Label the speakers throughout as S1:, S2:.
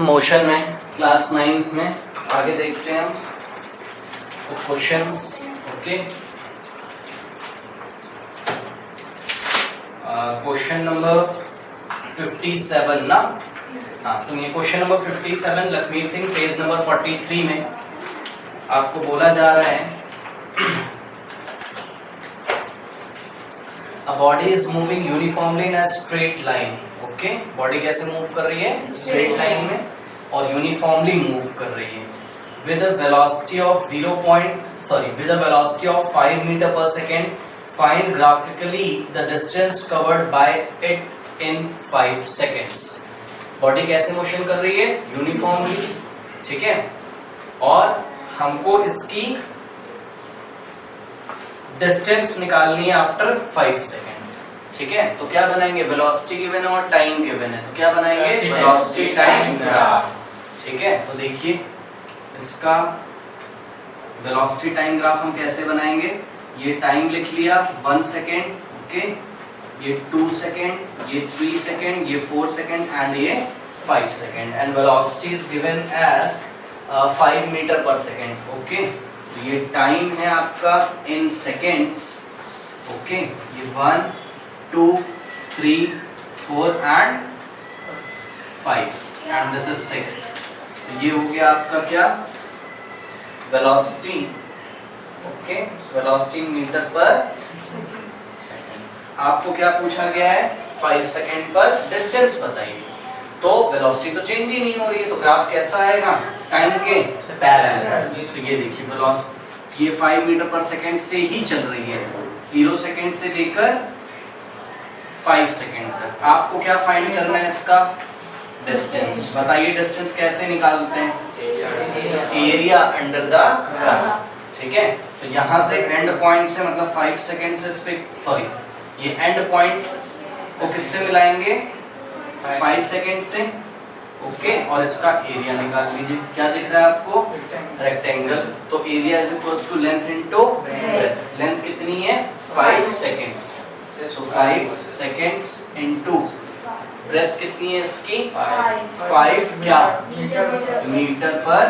S1: Motion में class 9 में आगे देखते हैं हम कुछ क्वेश्चंस। ओके, क्वेश्चन नंबर 57 ना। हाँ सुनिए, question number 57 Lakshmi Singh page number 43 में आपको बोला जा रहा है A body is moving uniformly in a straight line. Okay, body कैसे मूव कर रही है? स्ट्रेट लाइन में और यूनिफॉर्मली मूव कर रही है with a velocity of 5 meter per second. Find graphically the distance covered by it in 5 seconds. Body कैसे मोशन कर रही है? यूनिफॉर्मली, ठीक है, और हमको इसकी डिस्टेंस निकालनी है आफ्टर 5 सेकेंड, ठीक है। तो क्या बनाएंगे? वेलोसिटी गिवन है और टाइम गिवन है, तो क्या बनाएंगे? वेलोसिटी टाइम ग्राफ, ठीक है। तो देखिए इसका वेलोसिटी टाइम ग्राफ हम कैसे बनाएंगे? ये टाइम लिख लिया 1 सेकेंड, ओके, ये 2 सेकेंड, ये 3 सेकेंड, ये 4 सेकेंड एंड ये 5 second, and velocity is given as 5 metre per second, okay. तो ये टाइम है आपका इन सेकेंड्स, ओके। ये 1 2 3 4 एंड 5 एंड दिस इज 6। तो ये हो गया आपका क्या? Velocity, okay, velocity metre per second. आपको क्या पूछा गया है? 5 सेकेंड पर डिस्टेंस बताइए। तो वेलोसिटी तो चेंज ही नहीं हो रही है, तो ग्राफ कैसा आएगा? टाइम के पैरेलल। तो ये देखिए वेलोसिटी ये 5 मीटर पर सेकेंड से ही चल रही है, 0 सेकेंड से लेकर 5 सेकेंड तक। आपको क्या फाइंड करना है? इसका डिस्टेंस। बताइए डिस्टेंस कैसे निकालते हैं? एरिया अंडर द कर्व, ठीक है। तो यहाँ से एंड पॉइंट से मतलब 5 सेकेंड से इस पे सॉरी ये एंड पॉइंट को किससे मिलाएंगे? 5 सेकेंड से, ओके, और इसका एरिया निकाल लीजिए। क्या दिख रहा है आपको? रेक्टेंगल। तो area is equal to length into breadth. Length कितनी है? 5 seconds. So 5 seconds into breadth कितनी है इसकी? 5 क्या? मीटर पर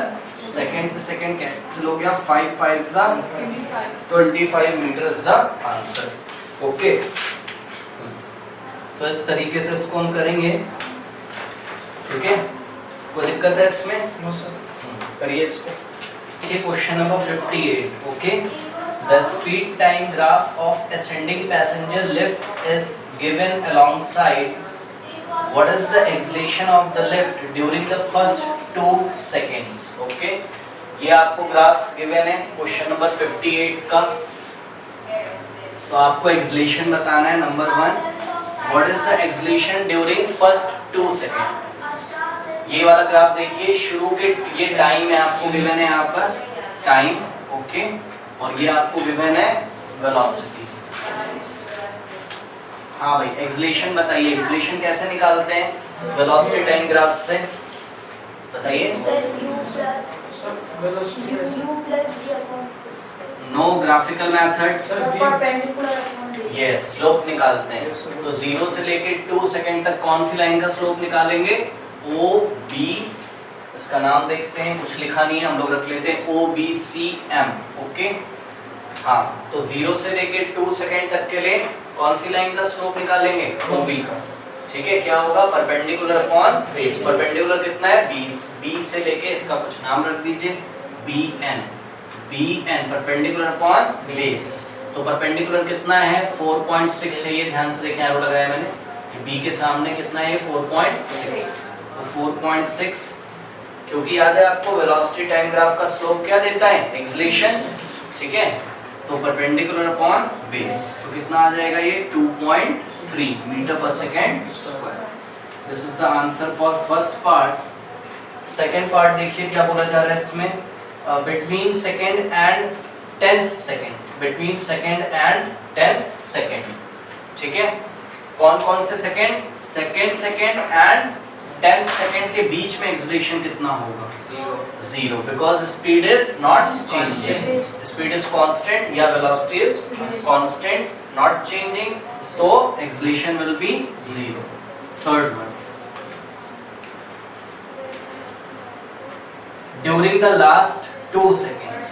S1: सेकेंड से सेकेंड कैंसिल हो गया, 5 5 25 metre is the answer, okay. तो इस तरीके से इसको हम करेंगे, ठीक है। कोई दिक्कत है इसमें? करिए इसको। देखिए question number 58, okay. The speed time graph of ascending passenger lift is given alongside what is the acceleration of the lift during the first 2 seconds, okay. ये आपको ग्राफ गिवन है क्वेश्चन नंबर 58 का। तो आपको एक्सेलरेशन बताना है number 1। What is the acceleration during first 2 second? ये वाला ग्राफ देखिए, शुरू के ये टाइम है आपको गिवन है यहाँ पर टाइम, ओके, और ये आपको गिवन है वेलोसिटी। हाँ भाई, एक्सेलरेशन बताइए। एक्सेलरेशन कैसे निकालते हैं वेलोसिटी टाइम ग्राफ से? बताइए। No graphical method, yes, slope निकालते हैं। तो 0 से लेके 2 सेकेंड तक कौन सी लाइन का स्लोप निकालेंगे? ओ बी, इसका नाम देखते हैं, कुछ लिखा नहीं है, हम लोग रख लेते हैं OBCM, ओके। हाँ, तो 0 से लेके 2 सेकेंड तक के लिए कौन सी लाइन का स्लोप निकालेंगे? OB का, ठीक है। क्या होगा? Perpendicular upon base. परपेंडिकुलर कितना है? 20। 20 से लेके इसका कुछ नाम रख दीजिए BN। Perpendicular upon base. तो परपेंडिकुलर कितना है? 4.6 है, ये ध्यान से देखें, एरो लगाया मैंने। बी के सामने कितना है? 4.6। तो 4.6, क्योंकि याद है आपको वेलोसिटी टाइम ग्राफ का स्लोप क्या देता है? एक्सेलरेशन, ठीक है। तो परपेंडिकुलर अपॉन बेस, तो कितना आ जाएगा ये? 2.3 metre per second square. This is the answer for first part. Second part देखिए क्या बोला जा रहा है इसमें? Between second and 10th second, between second and 10th second, ठीक है। कौन कौन से second? Second and 10th second के बीच में एक्सेलरेशन कितना होगा? 0, because speed is not changing. Speed is constant या velocity is constant, not changing, तो acceleration will be 0। Third one, during the last 2 seconds,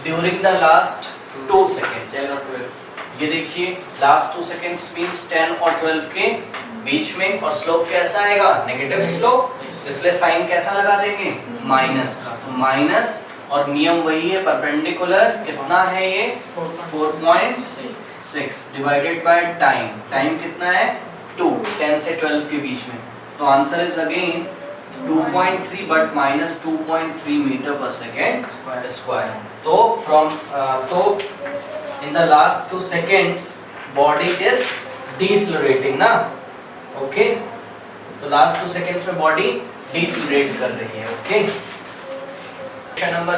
S1: during the last 2 seconds,
S2: 10 और 12,
S1: ये देखिए लास्ट 2 seconds मींस 10 और 12 के बीच में, और स्लोप कैसा आएगा, नेगेटिव स्लोप, इसलिए साइन कैसा लगा देंगे, माइनस का। तो माइनस, और नियम वही है परपेंडिकुलर, कितना है ये 4.6 डिवाइडेड बाय टाइम, टाइम कितना है 2, 10 से 12 के बीच में, तो answer is again 2.3 but minus 2.3 metre per second square. तो from in the last 2 seconds body is decelerating ना, ओके, तो लास्ट 2 seconds में बॉडी डिसलरेट कर रही है, okay. Question number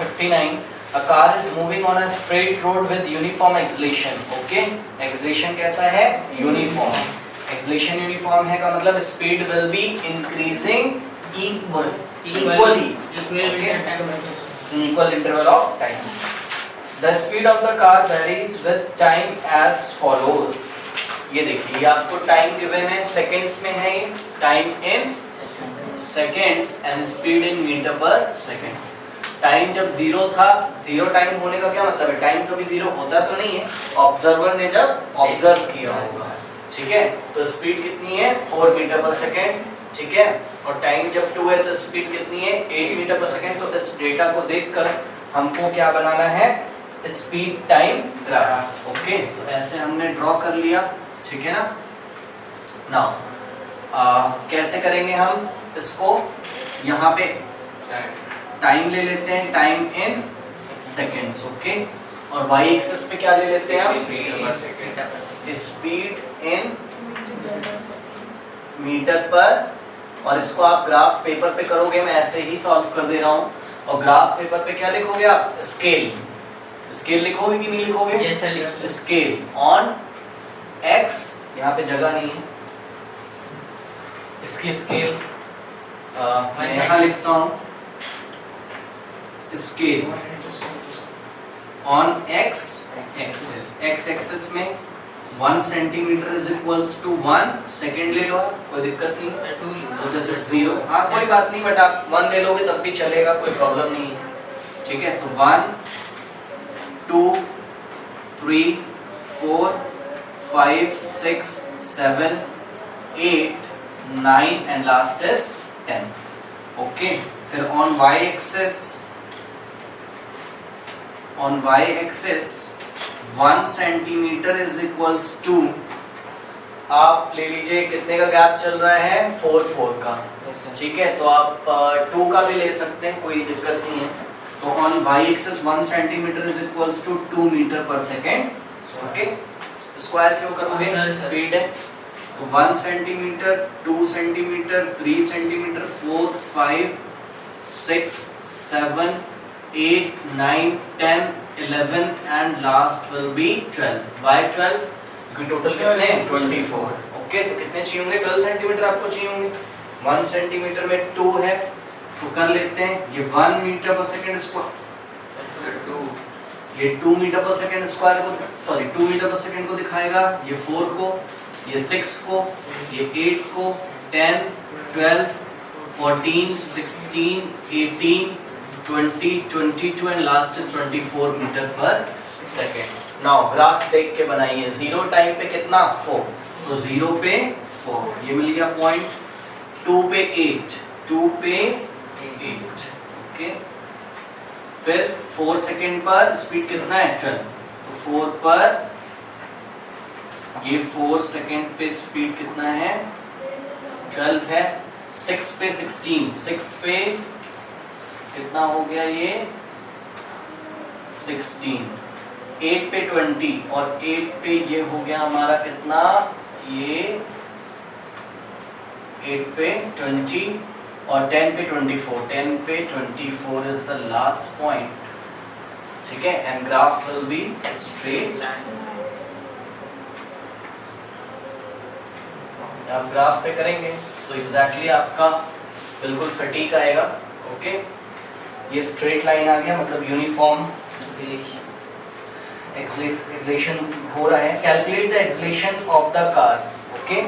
S1: 59, a car is moving on a straight road with uniform acceleration, okay, acceleration कैसा है, uniform, acceleration uniform है का मतलब speed will be increasing equally, in equal interval of time. The speed of the car varies with time as follows. ये देखिए, ये आपको time given है, सेकंड्स में है, ये time in seconds and speed in metre per second. Time जब 0 था, 0 टाइम होने का क्या मतलब है, टाइम कभी 0 होता तो नहीं है, ऑब्जर्वर ने जब ऑब्जर्व किया होगा, ठीक है। तो स्पीड कितनी है 4 मीटर पर सेकंड, ठीक है, और टाइम जब 2 है तो स्पीड कितनी है 8 मीटर पर सेकंड। तो इस डेटा को देखकर हमको क्या बनाना है, स्पीड टाइम ग्राफ, ओके। तो ऐसे हमने ड्रॉ कर लिया, ठीक है ना। नाउ कैसे करेंगे हम इसको, यहाँ पे टाइम ले लेते हैं, टाइम इन सेकेंड्स, ओके, और वाई एक्सिस पे क्या ले लेते हैं हम, स्पीड इन मीटर पर, और इसको आप ग्राफ पेपर पे करोगे, मैं ऐसे ही सॉल्व कर दे रहा हूँ, और ग्राफ पेपर पे क्या लिखोगे आप, स्केल, स्केल लिखोगे कि नहीं लिखोगे, स्केल ऑन एक्स, यहाँ पे जगह नहीं है, इसकी स्केल मैं यहाँ लिखता हूँ, scale on x axis, x axis में 1 centimetre is equals to 1 second ले लो, कोई दिक्कत नहीं, तो दिस इज 0, हाँ कोई बात नहीं, बट आप 1 ले लोगे तब भी चलेगा, कोई प्रॉब्लम नहीं है, ठीक है। तो 1 2 3 4 5 6 7 8 9 and last is 10, okay। फिर on y axis 1 centimetre is equals to, आप ले लीजिए कितने का गैप चल रहा है 4 का, ठीक है, तो आप 2 का भी ले सकते हैं, कोई दिक्कत नहीं है। तो on y axis 1 centimetre is equals to 2 metre per second, okay. Square क्यों करोगे, स्पीड है, तो 1 centimetre 2 centimetre 3 centimetre 4 5 6 7 8 9 10 11 and last will be 12, by 12 क्योंकि टोटल कितने 24, ओके। तो कितने चाहिए होंगे, 12 सेंटीमीटर आपको चाहिए होंगे, 1 सेंटीमीटर में 2 है, तो कर लेते हैं, ये 1 मीटर पर सेकेंड स्क्वायर, ये 2 मीटर पर सेकेंड स्क्वायर को, सॉरी 2 मीटर पर सेकेंड को दिखाएगा, ये 4 को, ये 6 को, ये 8 को, 10 12 14 16 18 20 22 and last is 24 metre per second. Now graph देख के बनाइए, 0 टाइम पे कितना 4, तो 0 पे 4, ये मिल गया पॉइंट, 2 पे 8, 2 पे 8, ओके। फिर 4 सेकेंड पर स्पीड कितना है 12, तो 4 पर, ये 4 सेकेंड पे स्पीड कितना है 12 है, 6 पे 16, 6 पे कितना हो गया ये 16, 8 पे 20, और 8 पे ये हो गया हमारा कितना, ये 8 पे 20, और 10 पे 24, 10 पे 24 इज द लास्ट पॉइंट, ठीक है, and graph will be straight line. आप ग्राफ पे करेंगे तो एग्जैक्टली आपका बिल्कुल सटीक आएगा, ओके। ये स्ट्रेट लाइन आ गया, मतलब यूनिफॉर्म एक्सेलरेशन हो रहा है। Calculate the acceleration of the car, okay.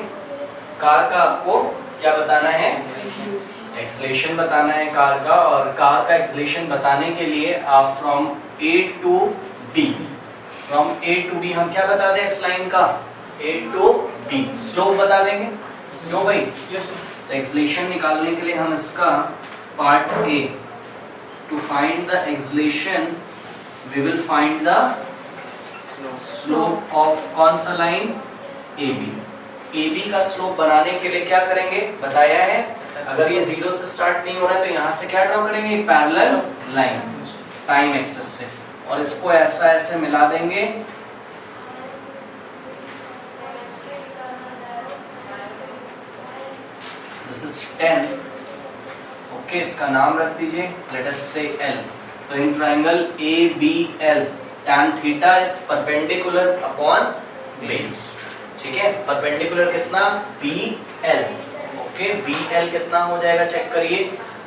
S1: Car का आपको क्या बताना है, एक्सलेशन बताना है कार का, और कार का एक्सलेशन बताने के लिए आप from A to B, from A to B हम क्या बता दें इस लाइन का, A to B स्लोप बता देंगे, क्यों भाई? तो एक्सलेशन निकालने के लिए हम इसका part A, to find the acceleration we will find the slope of कौन सा लाइन, AB। AB का स्लोप बनाने के लिए क्या करेंगे बताया है, अगर ये 0 से स्टार्ट नहीं हो रहा है तो यहाँ से क्या ड्रॉ करेंगे, पैरेलल लाइन टाइम एक्सिस से, और इसको ऐसा ऐसे मिला देंगे। दिस इज 10, ओके, इसका नाम रख दीजिए, लेट अस से L। तो in triangle ABL tan theta is perpendicular upon base, ठीक है, परपेंडिकुलर कितना, BL, ओके, BL कितना हो जाएगा चेक करिए,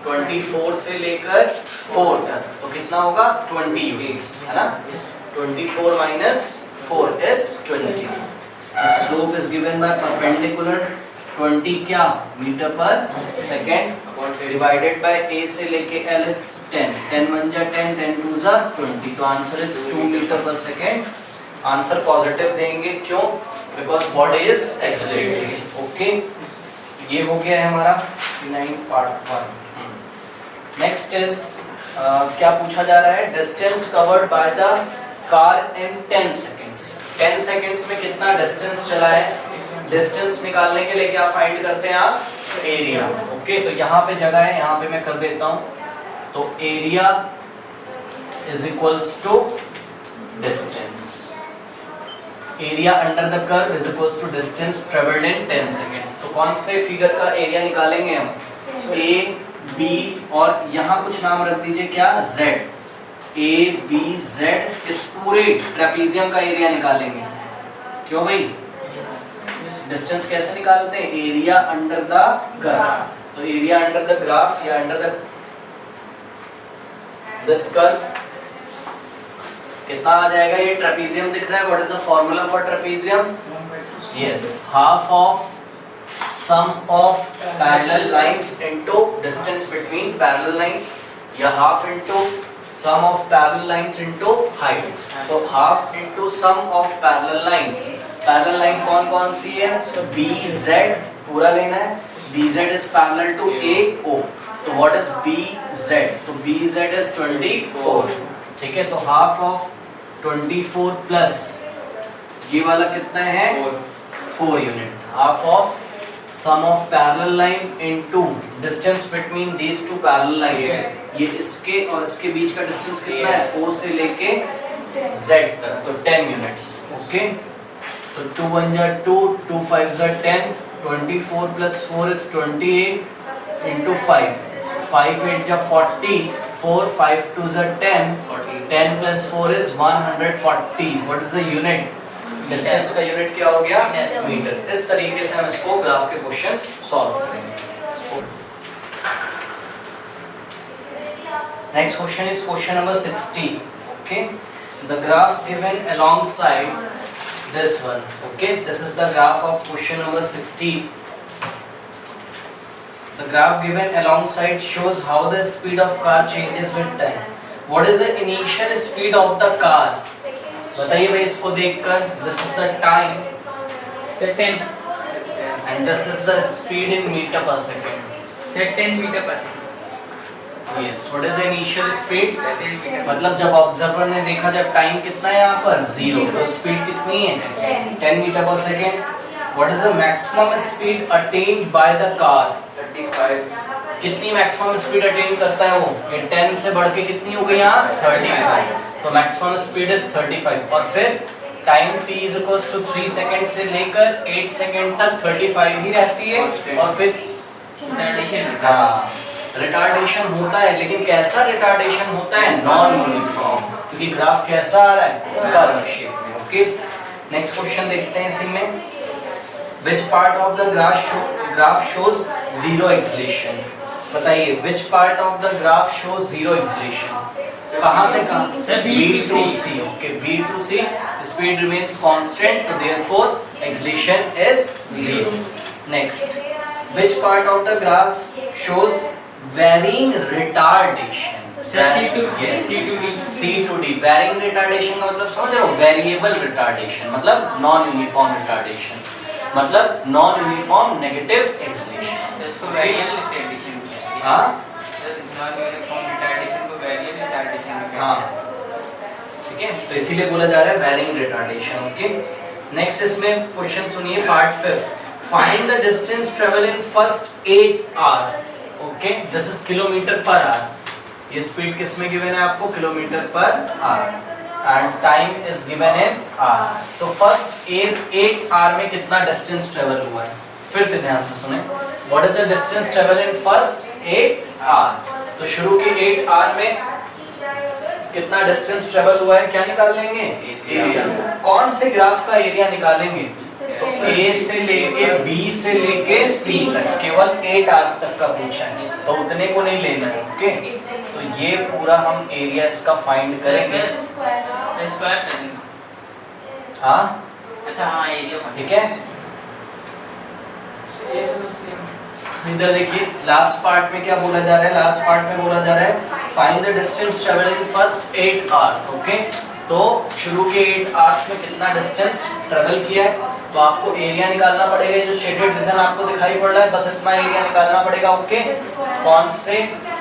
S1: 24 से लेकर 4 तक, तो कितना होगा 20 यूनिट्स, है ना, 24 minus 4 is 20। Slope is given by perpendicular 20 क्या metre per second divided by A से लेके L इज 10, 10 1 जा 10, 10 2 जा 20, तो answer is 2 metre per second. Answer positive देंगे, क्यों, because body is accelerating, okay. ये हो गया है हमारा 9 पार्ट 1। नेक्स्ट इज क्या पूछा जा रहा है, distance covered by the car in 10 seconds. 10 seconds में कितना डिस्टेंस चला है, डिस्टेंस निकालने के लिए क्या फाइंड करते हैं आप, एरिया, ओके। तो यहाँ पे जगह है, यहाँ पे मैं कर देता हूँ, तो area is equals to distance, area under the curve is equals to distance travelled in 10 seconds. तो कौन से फिगर का एरिया निकालेंगे हम, A B, और यहाँ कुछ नाम रख दीजिए क्या, Z, A B Z, इस पूरे ट्रेपीजियम का एरिया निकालेंगे, क्यों भाई, डिस्टेंस कैसे निकालते हैं, एरिया अंडर द कर्व, तो एरिया अंडर द ग्राफ या अंडर द दिस कर्व कितना आ जाएगा, ये ट्रेपीजियम दिख रहा है, what is the formula for trapezium, yes, half of sum of parallel lines into distance between parallel lines, या half into sum of parallel lines into height, तो half into sum of parallel lines, parallel line कौन कौन सी है, BZ पूरा लेना है, BZ is parallel to AO, तो व्हाट इज BZ, तो BZ इज 24, ठीक है, तो हाफ ऑफ 24 प्लस ये वाला कितना है 4 unit, half of sum of parallel line into distance between these two parallel lines, ये इसके और इसके बीच का डिस्टेंस कितना है, O से लेके Z तक, तो 10 यूनिट्स, ओके। तो 2 1 जा 2, 2 5 जा 10, 24 प्लस 4 इज 28 इनटू 5, 5 8 जा 40, 4 5 2 जा 10, 10 plus 4 is 140, what is the unit, distance का यूनिट क्या हो गया, मीटर। इस तरीके से हम इसको ग्राफ के क्वेश्चंस सॉल्व करेंगे। Next question is question number 60, okay. The graph given alongside this one, okay, this is the graph of question number 60. The graph given alongside shows how the speed of car changes with time. What is the initial speed of the car? बताइए भाई इसको देखकर, this is the time, 10, and this is the speed in meter per second,
S2: 10 metre per second.
S1: yes, what is the initial speed, मतलब जब observer ने देखा जब time कितना है यहाँ पर 0, तो स्पीड कितनी है 10 metre per second. What is the maximum speed attend by the car, 35, कितनी मैक्सिमम स्पीड अटेन करता है वो, ये 10 से बढ़ के कितनी हो गई यहाँ 35, तो मैक्सिमम स्पीड इज 35, और फिर time t is equals to 3 second से लेकर 8 सेकंड तक 35 ही रहती है, और फिर रिटार्डेशन होता है, लेकिन कैसा रिटार्डेशन होता है, नॉन यूनिफॉर्म, क्योंकि ग्राफ कैसा आ रहा है, कर्व शेप में, ओके। नेक्स्ट क्वेश्चन देखते हैं इसी में, which part of the graph shows zero acceleration, बताइए which part of the graph shows zero acceleration, कहां से कहां, B to C, okay, B to C, speed remains constant, तो therefore acceleration is 0। Next, which part of the graph shows varying retardation, C2D। Varying retardation का मतलब समझ रहे हो, variable retardation मतलब नॉन यूनिफॉर्म रिटार्डेशन, मतलब नॉन यूनिफॉर्म नेगेटिव एक्सीलरेशन।
S2: इसको variable retardation कहते हैं।
S1: हाँ,
S2: नॉन यूनिफॉर्म रिटार्डेशन को वेरिएबल रिटार्डेशन कहते हैं।
S1: हाँ, ठीक है, तो इसीलिए बोला जा रहा है वेरिंग रिटार्डेशन। ओके, नेक्स्ट इसमें क्वेश्चन सुनिए, part 5। Find the distance travel in first 8 hours. Okay, this is kilometre per hour. ये स्पीड किसमें गिवन है आपको, kilometre per hour, and time is given in hour. तो फर्स्ट 8 आवर में कितना distance travel हुआ है, फिर से ध्यान से सुने। What is the distance travel in first 8 hour? तो शुरू के 8 आवर में कितना डिस्टेंस ट्रेवल हुआ है, क्या निकाल लेंगे, एरिया। कौन से ग्राफ का एरिया निकालेंगे, तो ए से लेके बी से लेके सी तक, केवल 8 आवर्स तक का पूछा है, तो उतने को नहीं लेना है। ओके, तो ये पूरा हम एरिया इसका फाइंड करेंगे।
S2: स्क्वायर करेंगे।
S1: हाँ,
S2: अच्छा, हाँ, एरिया
S1: ठीक है। इधर देखिए लास्ट पार्ट में क्या बोला जा रहा है, लास्ट पार्ट में बोला जा रहा है find the distance travel in first 8 hours. Okay, तो शुरू के 8 आवर्स में कितना डिस्टेंस ट्रेवल किया है, तो आपको एरिया निकालना पड़ेगा। जो शेडेड रीजन आपको दिखाई पड़ रहा है, बस इतना एरिया निकालना पड़ेगा। ओके, कौन से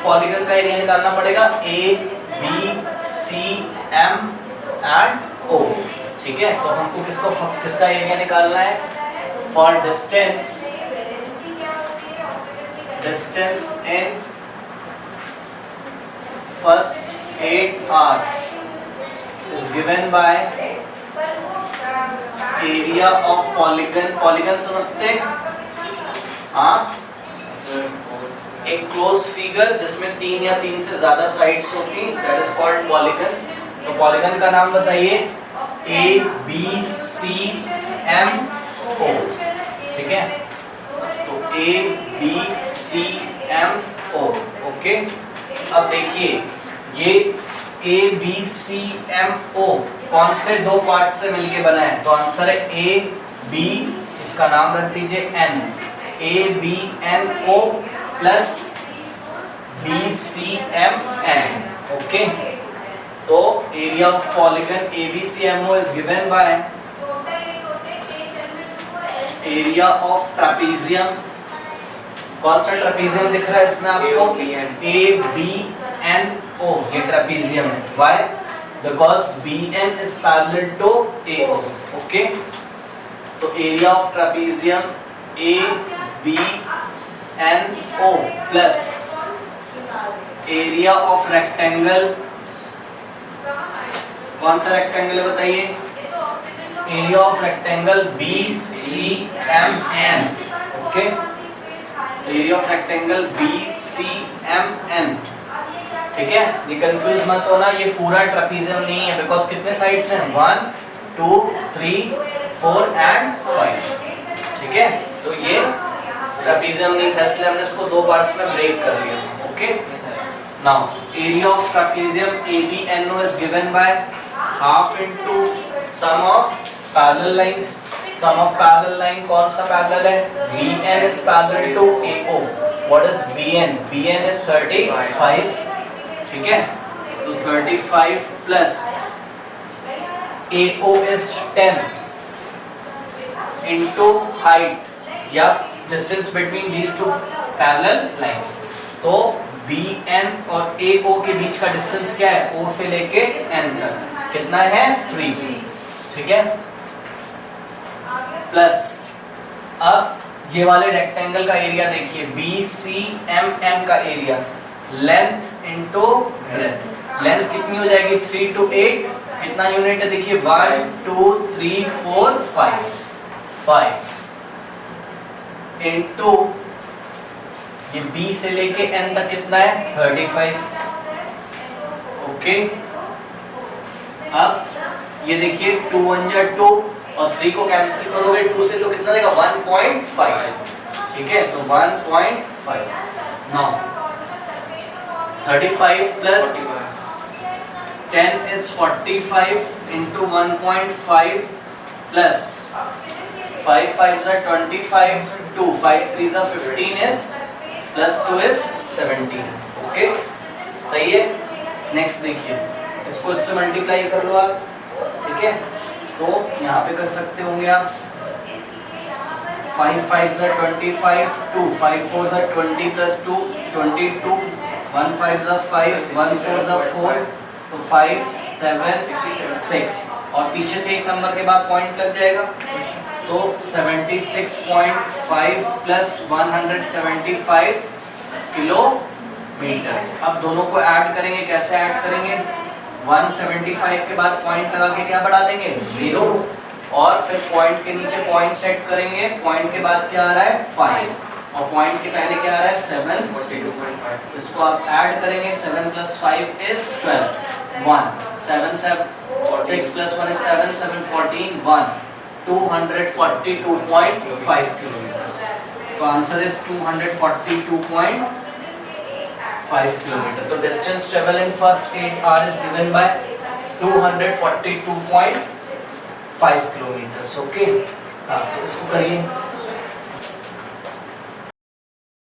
S1: पॉलीगन का एरिया निकालना पड़ेगा, A B C M and O. ठीक है, तो हमको किसका एरिया निकालना है, for distance in first 8 hours is given by area of polygon समझते हैं? हाँ, एक क्लोज फिगर जिसमें 3 या 3 से ज्यादा साइड्स होती, that is called polygon। तो पॉलीगन का नाम बताइए, ए बी सी एम ओ। ठीक है, तो A B C M O. Okay, अब देखिए ये ए बी सी एम ओ कौन से दो पार्ट से मिलके बना है, तो आंसर है ए बी, इसका नाम रख दीजिए N, A B N O plus B C M N. Okay, तो area of polygon A B C M O is given by area of trapezium. कौन सा ट्रापीजियम दिख रहा है इसमें आपको, ए बी एन ओ, ये ट्रापीजियम है। Why, because B N is parallel to A O. Okay, तो area of trapezium A B N O plus area of rectangle, कौन सा रेक्टेंगल है बताइए, area of rectangle B C M N. Okay, area of rectangle B C M N. ठीक है, ये confuse मत होना, ये पूरा ट्रापीजियम नहीं है, बिकॉज कितने साइड्स हैं, 1 2 3 4 एंड 5। ठीक है, तो ये ट्रापीजियम नहीं था, इसलिए हमने इसको दो पार्ट्स में ब्रेक कर लिया। Okay, now area of trapezium A B N O is given by half into sum of parallel lines. Sum of parallel line कौन सा पैरेलल है, BN is parallel to AO। What is BN? BN is 35। ठीक है, तो 35 plus AO is 10 into height या distance between these two parallel lines। तो BN और AO के बीच का डिस्टेंस क्या है, O से लेके N तक कितना है, 3। ठीक है, प्लस अब ये वाले रेक्टेंगल का एरिया देखिए, बी सी एम एन का area, length into breadth. Length कितनी हो जाएगी, 3 to 8, कितना यूनिट है देखिए, 1 2 3 4 5 इनटू ये बी से लेके एन तक कितना है, 35। ओके, अब ये देखिए 2 1 जा 2 और 3 को कैंसिल करोगे 2 से तो कितना देगा, 1.5। ठीक है, तो 1.5। Now 35 plus 10 is 45 into 1.5 plus 5 5s are 25, 2 5 3s are 15 is plus 2 is 17। Okay, सही है। नेक्स्ट देखिए, इसको इससे मल्टीप्लाई कर लो आप, ठीक है। तो यहाँ पे कर सकते होंगे आप 5 5 ज़ा 25, 2 5 4 ज़ा 20 प्लस 2 22, 1 5 ज़ा 5, 1 4 ज़ा 4, तो 5 7 6, और पीछे से एक नंबर के बाद पॉइंट लग जाएगा, तो 76.5 प्लस 175 किलोमीटर। अब दोनों को ऐड करेंगे, कैसे ऐड करेंगे? 175 के बाद पॉइंट लगा के क्या बढ़ा देंगे? 0, और फिर पॉइंट के नीचे पॉइंट सेट करेंगे, पॉइंट के बाद क्या आ रहा है? 5, और पॉइंट के पहले क्या आ रहा है? 7 6। इसको आप ऐड करेंगे, 7 plus 5 is 12, 1 7 6 plus 1 is 7 7 14 1 242.5 kilometre. तो आंसर इज 242.5 किलोमीटर। तो distance travel in first 8 our is given bye 242.5 kilometre. Okay, तो इसको करिए।